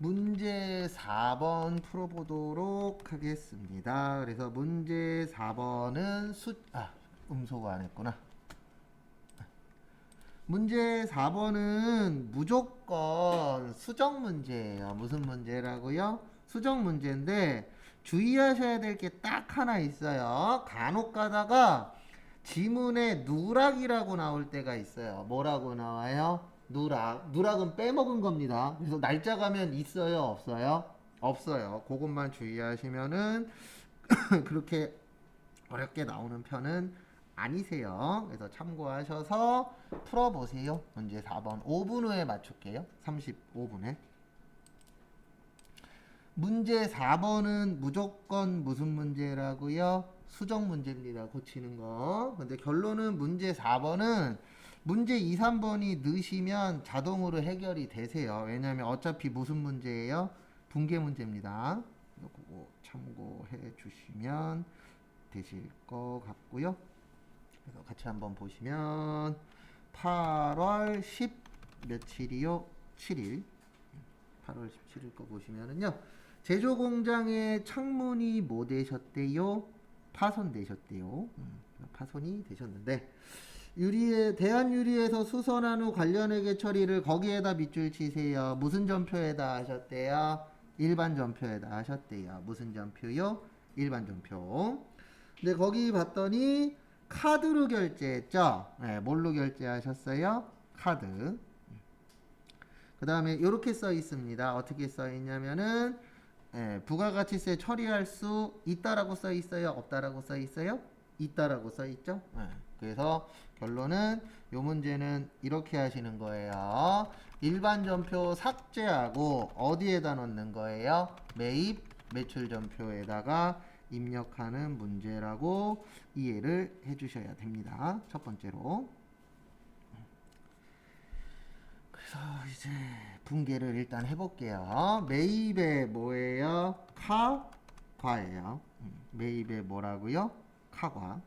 문제 4번 풀어보도록 하겠습니다. 그래서 문제 4번은 음소거 안 했구나. 문제 4번은 무조건 수정 문제예요. 무슨 문제라고요? 수정 문제인데 주의하셔야 될 게 딱 하나 있어요. 간혹 가다가 지문에 누락이라고 나올 때가 있어요. 뭐라고 나와요? 누락. 누락은 빼먹은 겁니다. 그래서 날짜 가면 있어요? 없어요? 없어요. 그것만 주의하시면은 그렇게 어렵게 나오는 편은 아니세요. 그래서 참고하셔서 풀어보세요. 문제 4번 5분 후에 맞출게요. 35분에. 문제 4번은 무조건 무슨 문제라고요? 수정 문제입니다. 고치는 거. 근데 결론은 문제 4번은 문제 2, 3번이 넣으시면 자동으로 해결이 되세요. 왜냐하면 어차피 무슨 문제예요? 분계 문제입니다. 이거 참고해 주시면 되실 것 같고요. 그래서 같이 한번 보시면 8월 10 며칠이요? 7일. 8월 17일 거 보시면은요. 제조 공장의 창문이 뭐 되셨대요? 파손되셨대요. 파손이 되셨는데 대한유리에서 수선한 후 관련회계 처리를 거기에다 밑줄 치세요. 무슨 전표에다 하셨대요? 일반 전표에다 하셨대요. 무슨 전표요? 일반 전표. 근데 거기 봤더니 카드로 결제했죠? 네, 뭘로 결제하셨어요? 카드. 그 다음에 이렇게 써 있습니다. 어떻게 써 있냐면은 부가가치세 처리할 수 있다라고 써 있어요? 없다라고 써 있어요? 있다라고 써 있죠? 그래서 결론은 이 문제는 이렇게 하시는 거예요. 일반 전표 삭제하고 어디에다 넣는 거예요? 매입 매출 전표에다가 입력하는 문제라고 이해를 해주셔야 됩니다. 첫 번째로. 그래서 이제 분계를 일단 해볼게요. 매입에 뭐예요? 과예요. 매입에 뭐라고요? 카과.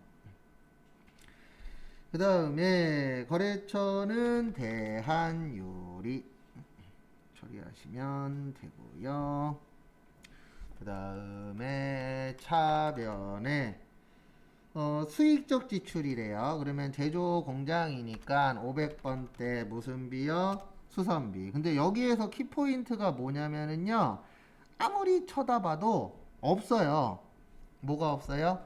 그 다음에 거래처는 대한유리 처리하시면 되고요. 그 다음에 차변에 수익적 지출이래요. 그러면 제조 공장이니까 500번대 무슨 비요? 수선비. 근데 여기에서 키포인트가 뭐냐면은요. 아무리 쳐다봐도 없어요. 뭐가 없어요?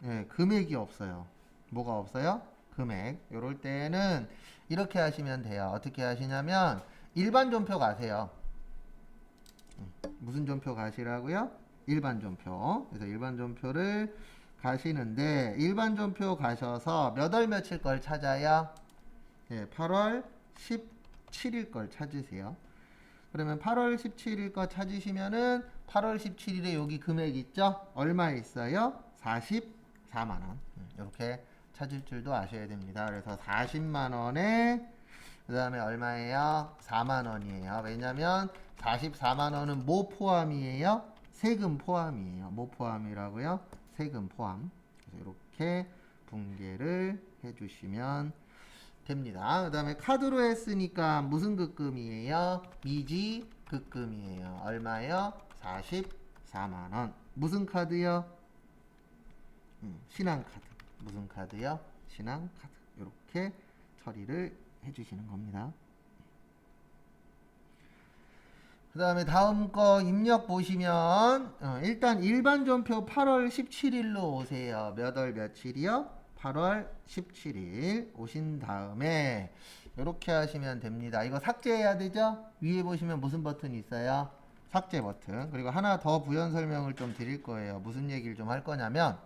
네, 금액이 없어요. 뭐가 없어요? 금액. 요럴 때는 이렇게 하시면 돼요. 어떻게 하시냐면 일반 존표 가세요. 무슨 존표 가시라고요? 일반 존표. 그래서 일반 존표를 가시는데 일반 존표 가셔서 몇 월 며칠 걸 찾아요? 예, 8월 17일 걸 찾으세요. 그러면 8월 17일 거 찾으시면은 8월 17일에 여기 금액 있죠? 얼마 있어요? 44만 원. 이렇게 찾을 줄도 아셔야 됩니다. 그래서 40만 원에 그 다음에 얼마예요? 4만 원이에요. 왜냐면 44만 원은 뭐 포함이에요? 세금 포함이에요. 뭐 포함이라고요? 세금 포함. 그래서 이렇게 분계를 해주시면 됩니다. 그 다음에 카드로 했으니까 무슨 급금이에요? 미지 급금이에요. 얼마요? 44만 원. 무슨 카드요? 신한카드. 무슨 카드요? 신한카드. 이렇게 처리를 해주시는 겁니다. 그 다음에 다음 거 입력 보시면 일단 일반 전표 8월 17일로 오세요. 몇 월 며칠이요? 8월 17일 오신 다음에 이렇게 하시면 됩니다. 이거 삭제해야 되죠? 위에 보시면 무슨 버튼이 있어요? 삭제 버튼. 그리고 하나 더 부연 설명을 좀 드릴 거예요. 무슨 얘기를 좀 할 거냐면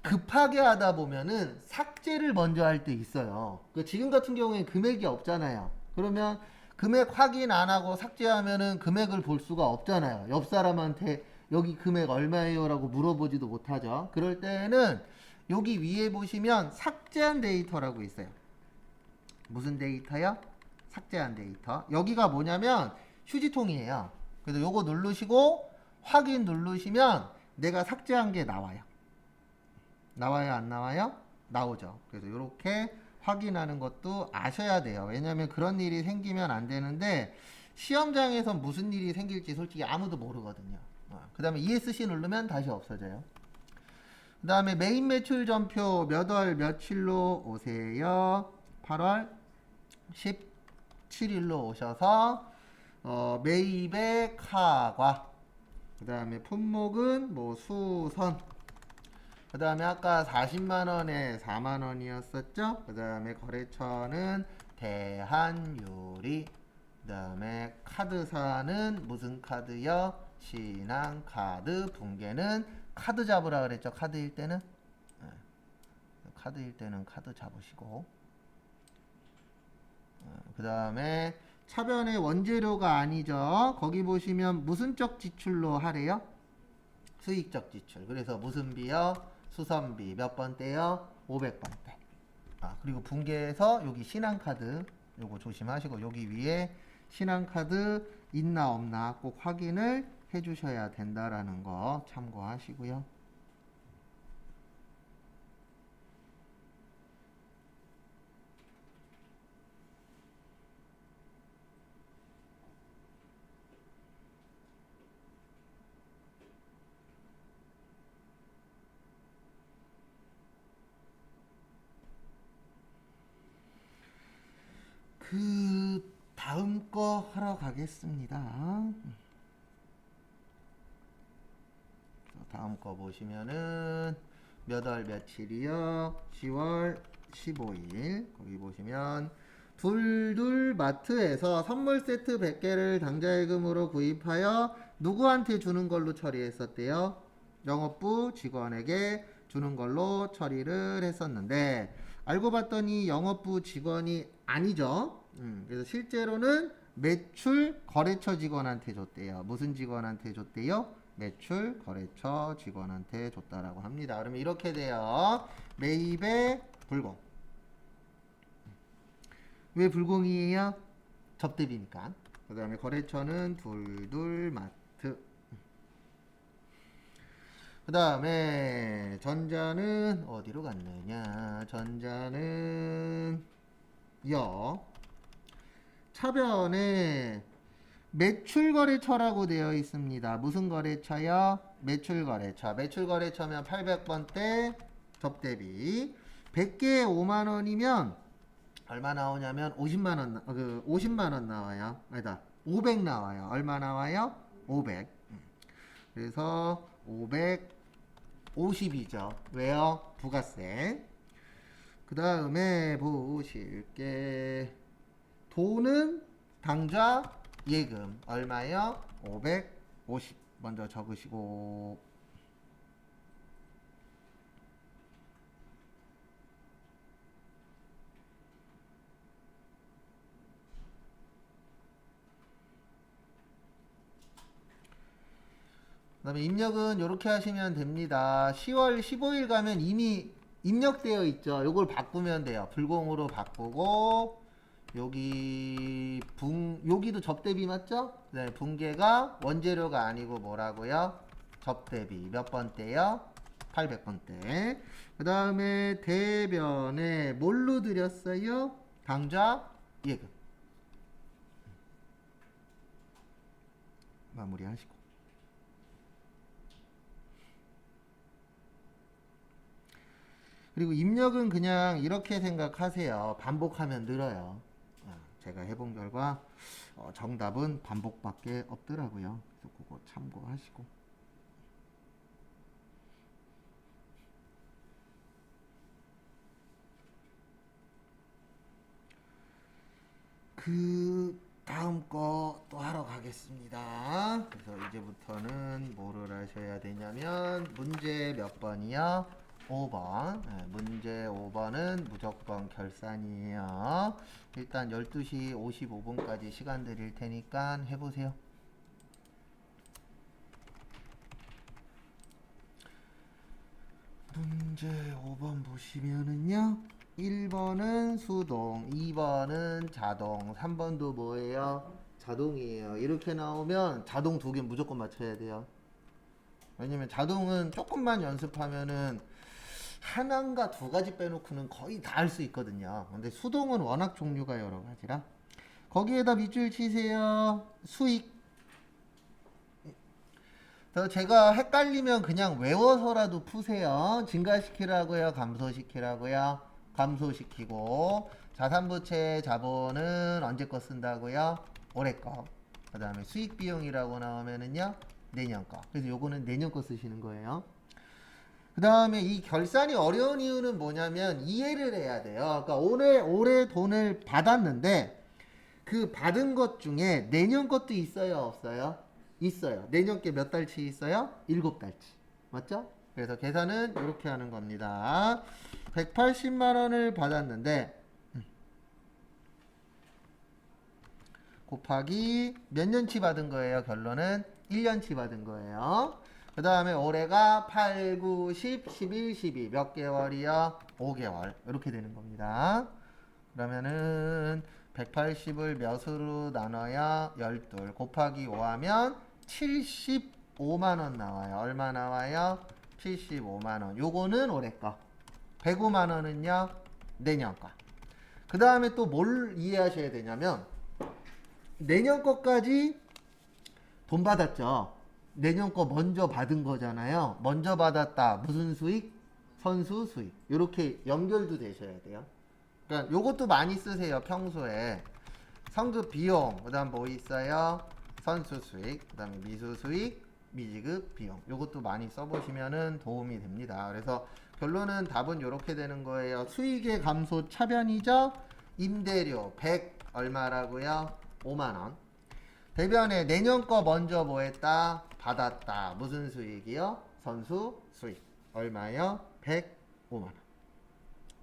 급하게 하다 보면은 삭제를 먼저 할 때 있어요. 지금 같은 경우에 금액이 없잖아요. 그러면 금액 확인 안 하고 삭제하면은 금액을 볼 수가 없잖아요. 옆 사람한테 여기 금액 얼마예요? 라고 물어보지도 못하죠. 그럴 때는 여기 위에 보시면 삭제한 데이터라고 있어요. 무슨 데이터요? 삭제한 데이터. 여기가 뭐냐면 휴지통이에요. 그래서 요거 누르시고 확인 누르시면 내가 삭제한 게 나와요. 나와요? 안 나와요? 나오죠. 그래서 이렇게 확인하는 것도 아셔야 돼요. 왜냐하면 그런 일이 생기면 안 되는데 시험장에서 무슨 일이 생길지 솔직히 아무도 모르거든요. 그 다음에 ESC 누르면 다시 없어져요. 그 다음에 메인 매출 전표 몇 월 며칠로 오세요. 8월 17일로 오셔서 매입의 카과, 그 다음에 품목은 뭐 수선, 그 다음에 아까 40만원에 4만원이었었죠. 그 다음에 거래처는 대한유리, 그 다음에 카드사는 무슨 카드요? 신한카드. 붕괴는 카드 잡으라 그랬죠. 카드일 때는 카드일 때는 카드 잡으시고, 그 다음에 차변의 원재료가 아니죠. 거기 보시면 무슨적 지출로 하래요? 수익적 지출. 그래서 무슨 비요? 수선비. 몇 번대요? 500번대. 그리고 붕괴해서 여기 신한카드 요거 조심하시고, 여기 위에 신한카드 있나 없나 꼭 확인을 해 주셔야 된다라는 거 참고하시고요. 그 다음 거 하러 가겠습니다. 다음 거 보시면은 몇 월 며칠이요? 10월 15일. 거기 보시면 둘둘 마트에서 선물 세트 100개를 당좌예금으로 구입하여 누구한테 주는 걸로 처리했었대요? 영업부 직원에게 주는 걸로 처리를 했었는데, 알고 봤더니 영업부 직원이 아니죠. 그래서 실제로는 매출 거래처 직원한테 줬대요. 무슨 직원한테 줬대요? 매출 거래처 직원한테 줬다라고 합니다. 그러면 이렇게 돼요. 매입의 불공. 왜 불공이에요? 접대비니까. 그 다음에 거래처는 둘둘마트. 그 다음에 전자는 어디로 갔느냐? 전자는 차변에 매출거래처라고 되어 있습니다. 무슨 거래처요? 매출거래처. 매출거래처면 800번대 접대비. 100개에 5만원이면 얼마 나오냐면 50만원, 50만원 나와요. 아니다. 500 나와요. 얼마 나와요? 500. 그래서 550이죠. 왜요? 부가세. 그 다음에 보실게, 돈은 당좌 예금 얼마요? 550 먼저 적으시고, 그 다음에 입력은 이렇게 하시면 됩니다. 10월 15일 가면 이미 입력되어 있죠. 요걸 바꾸면 돼요. 불공으로 바꾸고, 여기도 접대비 맞죠? 네, 붕괴가 원재료가 아니고 뭐라고요? 접대비. 몇 번대요? 800번대. 그 다음에 대변에 뭘로 드렸어요? 당좌 예금. 마무리하시고. 그리고 입력은 그냥 이렇게 생각하세요. 반복하면 늘어요. 제가 해본 결과 정답은 반복밖에 없더라고요. 그래서 그거 참고하시고. 그 다음 거 또 하러 가겠습니다. 그래서 이제부터는 뭐를 하셔야 되냐면, 문제 몇 번이요? 5번. 문제 5번은 무조건 결산이에요. 일단 12시 55분까지 시간 드릴 테니까 해보세요. 문제 5번 보시면은요, 1번은 수동, 2번은 자동, 3번도 뭐예요? 자동이에요. 이렇게 나오면 자동 2개 무조건 맞춰야 돼요. 왜냐면 자동은 조금만 연습하면은 하나인가 2가지 빼놓고는 거의 다 할 수 있거든요. 근데 수동은 워낙 종류가 여러 가지라 거기에다 밑줄 치세요. 수익. 그래서 제가 헷갈리면 그냥 외워서라도 푸세요. 증가시키라고요, 감소시키라고요? 감소시키고. 자산부채 자본은 언제 거 쓴다고요? 올해 거. 그 다음에 수익 비용이라고 나오면은요, 내년 거. 그래서 요거는 내년 거 쓰시는 거예요. 그 다음에 이 결산이 어려운 이유는 뭐냐면 이해를 해야 돼요. 그러니까 올해 돈을 받았는데 그 받은 것 중에 내년 것도 있어요, 없어요? 있어요. 내년 게 몇 달치 있어요? 7달치. 맞죠? 그래서 계산은 이렇게 하는 겁니다. 180만 원을 받았는데 곱하기 몇 년치 받은 거예요? 결론은 1년치 받은 거예요. 그 다음에 올해가 8, 9, 10, 11, 12 몇 개월이요? 5개월. 이렇게 되는 겁니다. 그러면은 180을 몇으로 나눠야 12 곱하기 5 하면 75만 원 나와요. 얼마 나와요? 75만 원. 요거는 올해 거. 105만 원은요? 내년 거. 그 다음에 또 뭘 이해하셔야 되냐면 내년 거까지 돈 받았죠. 내년 거 먼저 받은 거잖아요. 먼저 받았다. 무슨 수익? 선수 수익. 이렇게 연결도 되셔야 돼요. 그러니까 요것도 많이 쓰세요. 평소에. 성급 비용. 그 다음 뭐 있어요? 선수 수익. 그 다음에 미수 수익. 미지급 비용. 요것도 많이 써보시면은 도움이 됩니다. 그래서 결론은 답은 이렇게 되는 거예요. 수익의 감소 차변이죠. 임대료 100 얼마라고요? 5만원. 대변에 내년 거 먼저 뭐 했다? 받았다. 무슨 수익이요? 선수 수익. 얼마요? 105만원.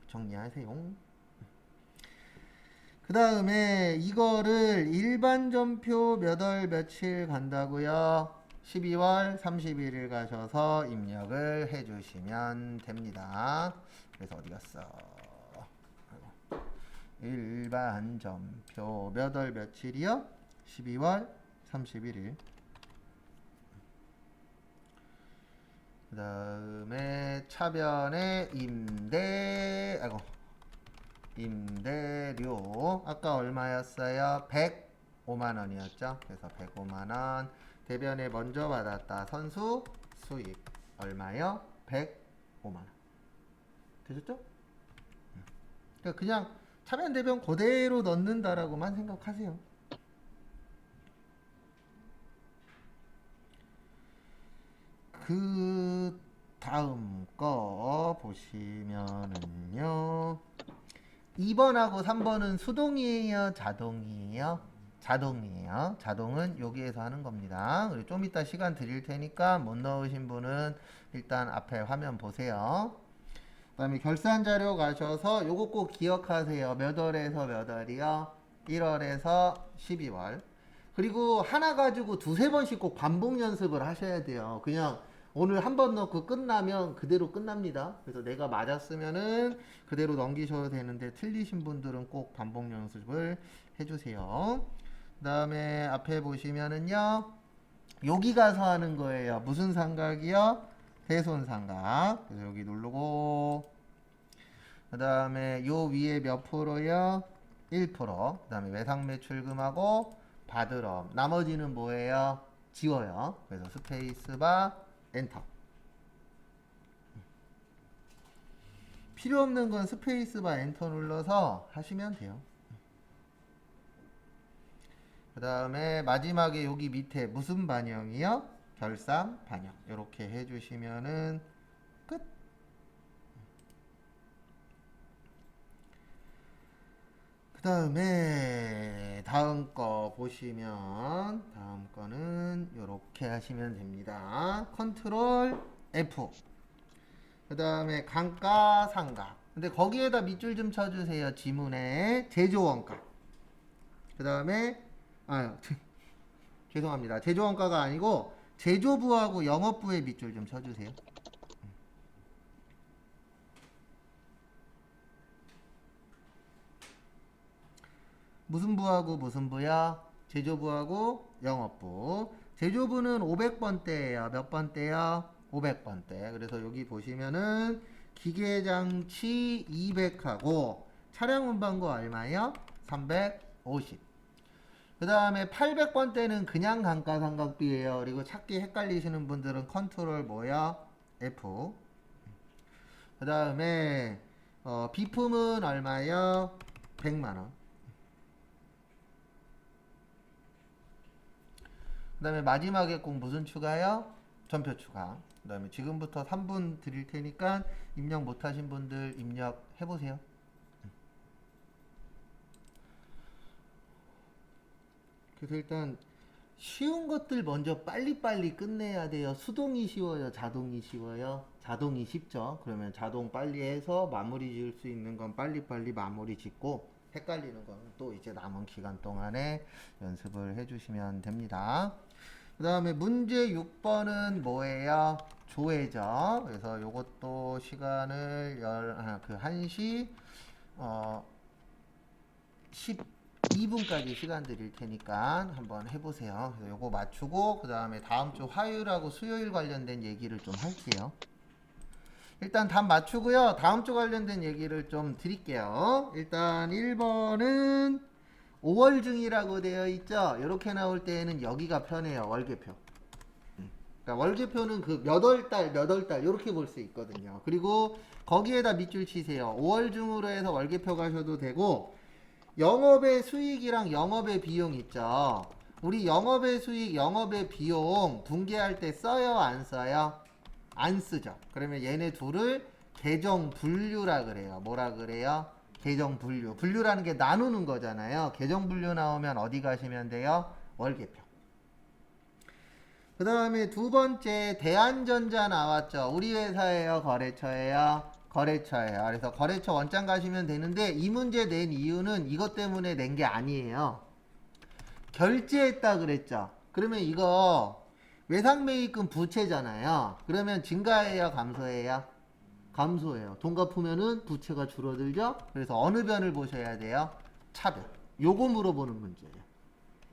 정리하세요. 그 다음에 이거를 일반 전표 몇 월 며칠 간다고요? 12월 31일 가셔서 입력을 해주시면 됩니다. 그래서 어디 갔어? 일반 전표 몇 월 며칠이요? 12월 31일. 그 다음에 차변에 임대료 아까 얼마였어요? 105만 원이었죠. 그래서 105만 원. 대변에 먼저 받았다. 선수 수익 얼마요? 105만 원. 되셨죠? 그러니까 그냥 차변 대변 그대로 넣는다라고만 생각하세요. 그 다음 거 보시면은요. 2번하고 3번은 수동이에요, 자동이에요? 자동이에요. 자동은 여기에서 하는 겁니다. 그리고 좀 이따 시간 드릴 테니까 못 넣으신 분은 일단 앞에 화면 보세요. 그 다음에 결산 자료 가셔서 요거 꼭 기억하세요. 몇 월에서 몇 월이요? 1월에서 12월. 그리고 하나 가지고 두세 번씩 꼭 반복 연습을 하셔야 돼요. 그냥 오늘 한 번 넣고 끝나면 그대로 끝납니다. 그래서 내가 맞았으면은 그대로 넘기셔도 되는데 틀리신 분들은 꼭 반복 연습을 해주세요. 그 다음에 앞에 보시면은요. 여기 가서 하는 거예요. 무슨 삼각이요? 대손삼각. 그래서 여기 누르고 그 다음에 요 위에 몇 프로요? 1%. 그 다음에 외상매출금하고 받으러. 나머지는 뭐예요? 지워요. 그래서 스페이스바 엔터. 필요 없는 건 스페이스바 엔터 눌러서 하시면 돼요. 그 다음에 마지막에 여기 밑에 무슨 반영이요? 결산 반영. 이렇게 해주시면은 끝. 그 다음에 다음 거 보시면 다음 거는 이렇게 하시면 됩니다. 컨트롤 F. 그 다음에 감가상각. 근데 거기에다 밑줄 좀 쳐주세요. 지문에 제조원가. 그 다음에 죄송합니다. 제조원가가 아니고 제조부하고 영업부의 밑줄 좀 쳐주세요. 무슨 부하고 무슨 부야? 제조부하고 영업부. 제조부는 500번대예요. 몇 번대요? 500번대. 그래서 여기 보시면은 기계장치 200하고 차량 운반고 얼마요? 350. 그 다음에 800번대는 그냥 감가상각비예요. 그리고 찾기 헷갈리시는 분들은 컨트롤 뭐야? F. 그 다음에 비품은 얼마요? 100만원. 그 다음에 마지막에 꼭 무슨 추가요? 전표 추가. 그 다음에 지금부터 3분 드릴 테니까 입력 못하신 분들 입력해보세요. 그래서 일단 쉬운 것들 먼저 빨리빨리 끝내야 돼요. 수동이 쉬워요? 자동이 쉬워요? 자동이 쉽죠. 그러면 자동 빨리 해서 마무리 지을 수 있는 건 빨리빨리 마무리 짓고 헷갈리는 건 또 이제 남은 기간 동안에 연습을 해주시면 됩니다. 그 다음에 문제 6번은 뭐예요? 조회죠. 그래서 요것도 시간을 1시 12분까지 시간 드릴 테니까 한번 해보세요. 그래서 요거 맞추고 그 다음에 다음 주 화요일하고 수요일 관련된 얘기를 좀 할게요. 일단 답 맞추고요. 다음 주 관련된 얘기를 좀 드릴게요. 일단 1번은 5월 중이라고 되어 있죠. 이렇게 나올 때에는 여기가 편해요. 월계표. 그러니까 월계표는 그 몇 월 달 이렇게 볼 수 있거든요. 그리고 거기에다 밑줄 치세요. 5월 중으로 해서 월계표 가셔도 되고 영업의 수익이랑 영업의 비용 있죠. 우리 영업의 수익, 영업의 비용 분개할 때 써요? 안 써요? 안 쓰죠. 그러면 얘네 둘을 계정 분류라 그래요. 뭐라 그래요? 계정 분류. 분류라는 게 나누는 거잖아요. 계정 분류 나오면 어디 가시면 돼요? 월계표. 그 다음에 두 번째 대한전자 나왔죠. 우리 회사예요? 거래처예요? 거래처예요. 그래서 거래처 원장 가시면 되는데 이 문제 낸 이유는 이것 때문에 낸 게 아니에요. 결제했다 그랬죠. 그러면 이거 외상매입금 부채잖아요. 그러면 증가해요? 감소해요? 감소해요. 돈 갚으면은 부채가 줄어들죠. 그래서 어느 변을 보셔야 돼요? 차변. 요거 물어보는 문제예요.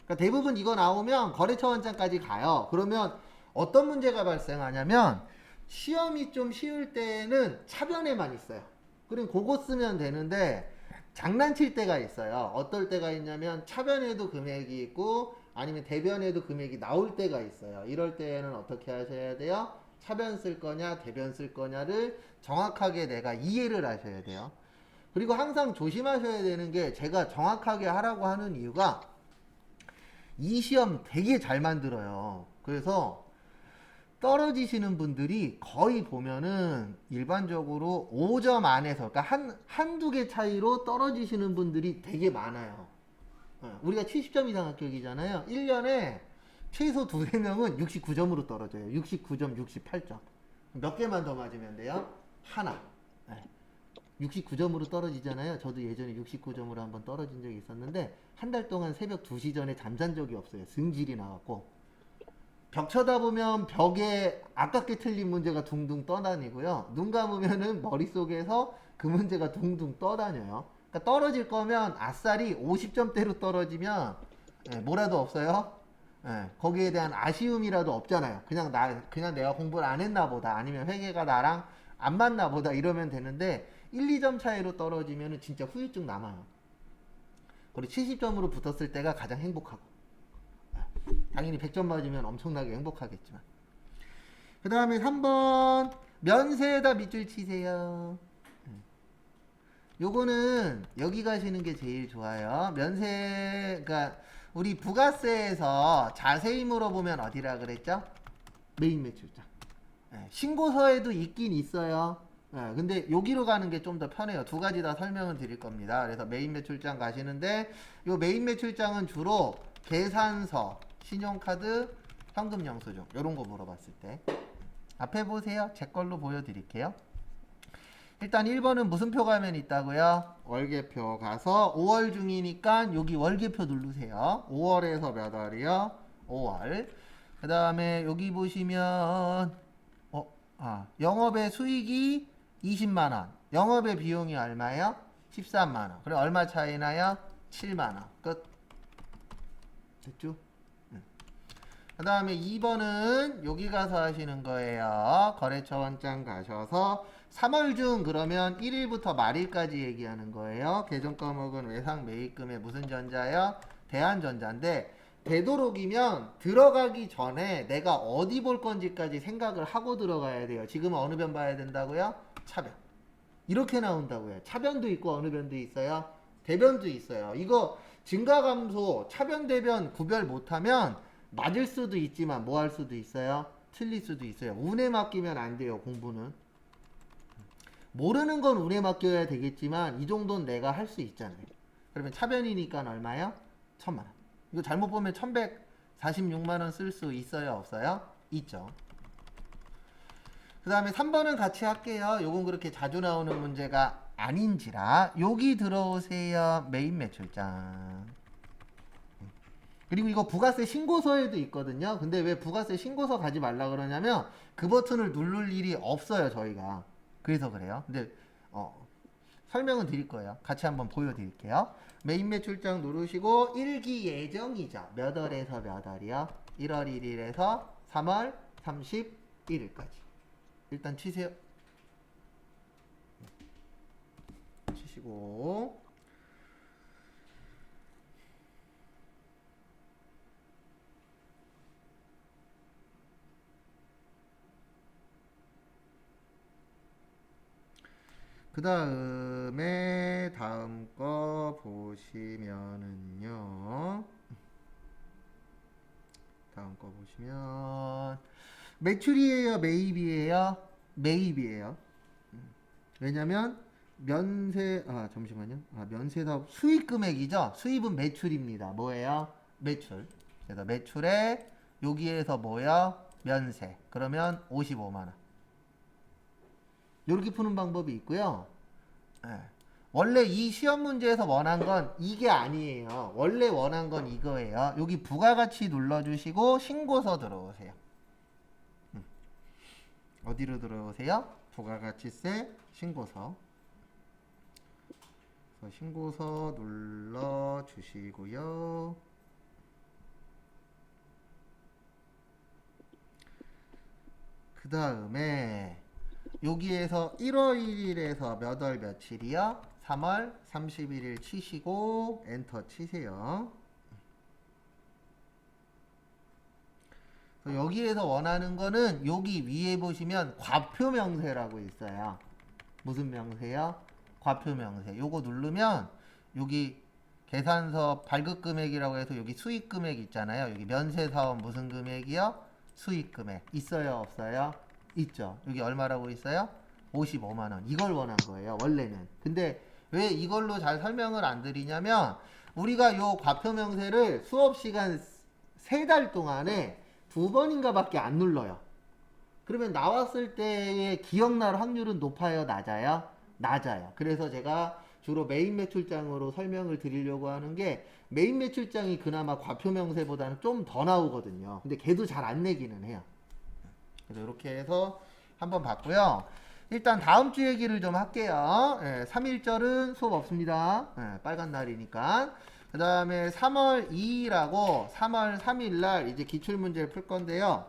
그러니까 대부분 이거 나오면 거래처 원장까지 가요. 그러면 어떤 문제가 발생하냐면 시험이 좀 쉬울 때는 차변에만 있어요. 그럼 그거 쓰면 되는데 장난칠 때가 있어요. 어떨 때가 있냐면 차변에도 금액이 있고 아니면 대변에도 금액이 나올 때가 있어요. 이럴 때에는 어떻게 하셔야 돼요? 차변 쓸 거냐 대변 쓸 거냐를 정확하게 내가 이해를 하셔야 돼요. 그리고 항상 조심하셔야 되는 게 제가 정확하게 하라고 하는 이유가 이 시험 되게 잘 만들어요. 그래서 떨어지시는 분들이 거의 보면은 일반적으로 5점 안에서 그러니까 한두 개 차이로 떨어지시는 분들이 되게 많아요. 우리가 70점 이상 합격이잖아요. 1년에 최소 두세 명은 69점으로 떨어져요. 69점, 68점. 몇 개만 더 맞으면 돼요? 하나. 69점으로 떨어지잖아요. 저도 예전에 69점으로 한번 떨어진 적이 있었는데 한 달 동안 새벽 2시 전에 잠잔 적이 없어요. 승질이 나왔고 벽 쳐다보면 벽에 아깝게 틀린 문제가 둥둥 떠다니고요. 눈 감으면은 머릿속에서 그 문제가 둥둥 떠다녀요. 그러니까 떨어질 거면 아싸리 50점대로 떨어지면 뭐라도 없어요? 거기에 대한 아쉬움이라도 없잖아요. 그냥 내가 공부를 안 했나 보다. 아니면 회계가 나랑 안 맞나 보다 이러면 되는데 1, 2점 차이로 떨어지면 진짜 후유증 남아요. 그리고 70점으로 붙었을 때가 가장 행복하고 당연히 100점 맞으면 엄청나게 행복하겠지만 그 다음에 3번 면세에다 밑줄 치세요. 요거는 여기 가시는 게 제일 좋아요. 면세 그러니까 우리 부가세에서 자세히 물어보면 어디라 그랬죠? 메인 매출장. 신고서에도 있긴 있어요. 근데 여기로 가는 게 좀 더 편해요. 두 가지 다 설명을 드릴 겁니다. 그래서 메인 매출장 가시는데 요 메인 매출장은 주로 계산서, 신용카드, 현금 영수증 요런 거 물어봤을 때 앞에 보세요. 제 걸로 보여드릴게요. 일단 1번은 무슨 표 가면 있다고요? 월계표 가서 5월 중이니까 여기 월계표 누르세요. 5월에서 몇 월이요? 5월. 그 다음에 여기 보시면 영업의 수익이 20만원 영업의 비용이 얼마예요? 13만원. 그럼 얼마 차이 나요? 7만원. 끝. 됐죠? 그 다음에 2번은 여기 가서 하시는 거예요. 거래처 원장 가셔서 3월 중 그러면 1일부터 말일까지 얘기하는 거예요. 개정 과목은 외상 매입금의 무슨 전자요? 대한전자인데 되도록이면 들어가기 전에 내가 어디 볼 건지까지 생각을 하고 들어가야 돼요. 지금은 어느 변 봐야 된다고요? 차변. 이렇게 나온다고요. 차변도 있고 어느 변도 있어요? 대변도 있어요. 이거 증가감소, 차변, 대변 구별 못하면 맞을 수도 있지만 뭐 할 수도 있어요? 틀릴 수도 있어요. 운에 맡기면 안 돼요. 공부는. 모르는 건 운에 맡겨야 되겠지만 이 정도는 내가 할 수 있잖아요. 그러면 차변이니까 얼마요? 1000만 원. 이거 잘못 보면 1146만 원 쓸 수 있어요? 없어요? 있죠. 그 다음에 3번은 같이 할게요. 요건 그렇게 자주 나오는 문제가 아닌지라 여기 들어오세요. 메인 매출장. 그리고 이거 부가세 신고서에도 있거든요. 근데 왜 부가세 신고서 가지 말라 그러냐면 그 버튼을 누를 일이 없어요. 저희가. 그래서 그래요. 근데 설명은 드릴 거예요. 같이 한번 보여드릴게요. 메인 매출장 누르시고 일기 예정이죠. 몇 월에서 몇 월이요? 1월 1일에서 3월 31일까지. 일단 치세요. 치시고 그 다음에 다음 거 보시면은요. 다음 거 보시면 매출이에요? 매입이에요? 매입이에요. 왜냐면 면세 잠시만요. 면세 사업 수입 금액이죠. 수입은 매출입니다. 뭐예요? 매출. 그래서 매출에 여기에서 뭐야? 면세. 그러면 55만 원. 이렇게 푸는 방법이 있고요. 네. 원래 이 시험 문제에서 원한 건 이게 아니에요. 원래 원한 건 이거예요. 여기 부가가치 눌러주시고 신고서 들어오세요. 어디로 들어오세요? 부가가치세 신고서. 그래서 신고서 눌러주시고요. 그 다음에 여기에서 1월 1일에서 몇 월 며칠이요? 3월 31일 치시고 엔터 치세요. 여기에서 원하는 거는 여기 위에 보시면 과표명세라고 있어요. 무슨 명세요? 과표명세. 요거 누르면 여기 계산서 발급금액이라고 해서 여기 수익금액 있잖아요. 여기 면세사업 무슨 금액이요? 수익금액. 있어요? 없어요? 있죠. 여기 얼마라고 있어요? 55만 원. 이걸 원한 거예요. 원래는. 근데 왜 이걸로 잘 설명을 안 드리냐면 우리가 요 과표명세를 수업시간 3달 동안에 2번인가 밖에 안 눌러요. 그러면 나왔을 때의 기억날 확률은 높아요? 낮아요? 낮아요. 그래서 제가 주로 메인 매출장으로 설명을 드리려고 하는 게 메인 매출장이 그나마 과표명세보다는 좀 더 나오거든요. 근데 걔도 잘 안 내기는 해요. 그래서 이렇게 해서 한번 봤고요. 일단 다음 주 얘기를 좀 할게요. 3일절은 수업 없습니다. 빨간 날이니까. 그 다음에 3월 2일하고 3월 3일날 이제 기출문제를 풀 건데요.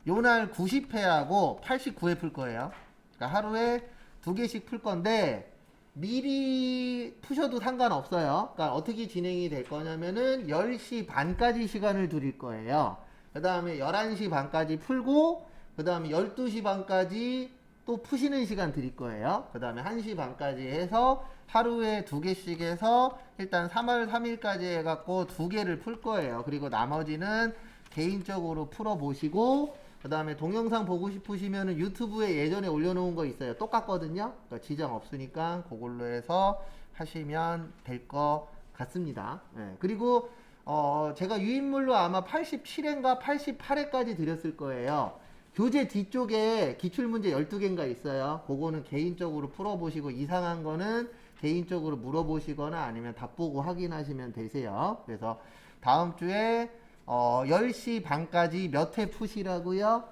요날 90회하고 89회 풀 거예요. 그러니까 하루에 2개씩 풀 건데 미리 푸셔도 상관없어요. 그러니까 어떻게 진행이 될 거냐면은 10시 반까지 시간을 드릴 거예요. 그 다음에 11시 반까지 풀고 그 다음에 12시 반까지 또 푸시는 시간 드릴 거예요. 그 다음에 1시 반까지 해서 하루에 2개씩 해서 일단 3월 3일까지 해갖고 2개를 풀 거예요. 그리고 나머지는 개인적으로 풀어보시고 그 다음에 동영상 보고 싶으시면은 유튜브에 예전에 올려놓은 거 있어요. 똑같거든요. 그러니까 지장 없으니까 그걸로 해서 하시면 될 것 같습니다. 그리고 제가 유인물로 아마 87회인가 88회까지 드렸을 거예요. 교재 뒤쪽에 기출문제 12개인가 있어요. 그거는 개인적으로 풀어보시고 이상한 거는 개인적으로 물어보시거나 아니면 답보고 확인하시면 되세요. 그래서 다음 주에 10시 반까지 몇 회 푸시라고요?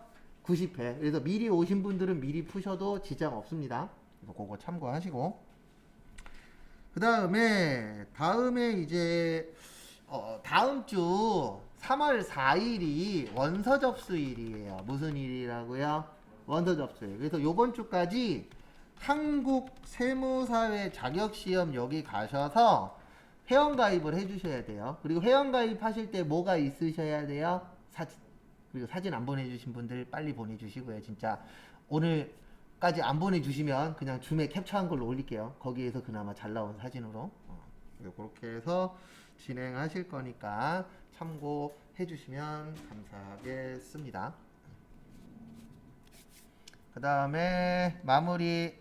90회. 그래서 미리 오신 분들은 미리 푸셔도 지장 없습니다. 그래서 그거 참고하시고 그 다음에 이제 다음 주 3월 4일이 원서 접수일이에요. 무슨 일이라고요? 원서 접수해. 그래서 요번 주까지 한국 세무사회 자격시험 여기 가셔서 회원가입을 해주셔야 돼요. 그리고 회원가입하실 때 뭐가 있으셔야 돼요? 사진. 그리고 사진 안 보내주신 분들 빨리 보내주시고요. 진짜 오늘까지 안 보내주시면 그냥 줌에 캡처한 걸로 올릴게요. 거기에서 그나마 잘 나온 사진으로. 그렇게 해서 진행하실 거니까 참고해 주시면 감사하겠습니다. 그 다음에 마무리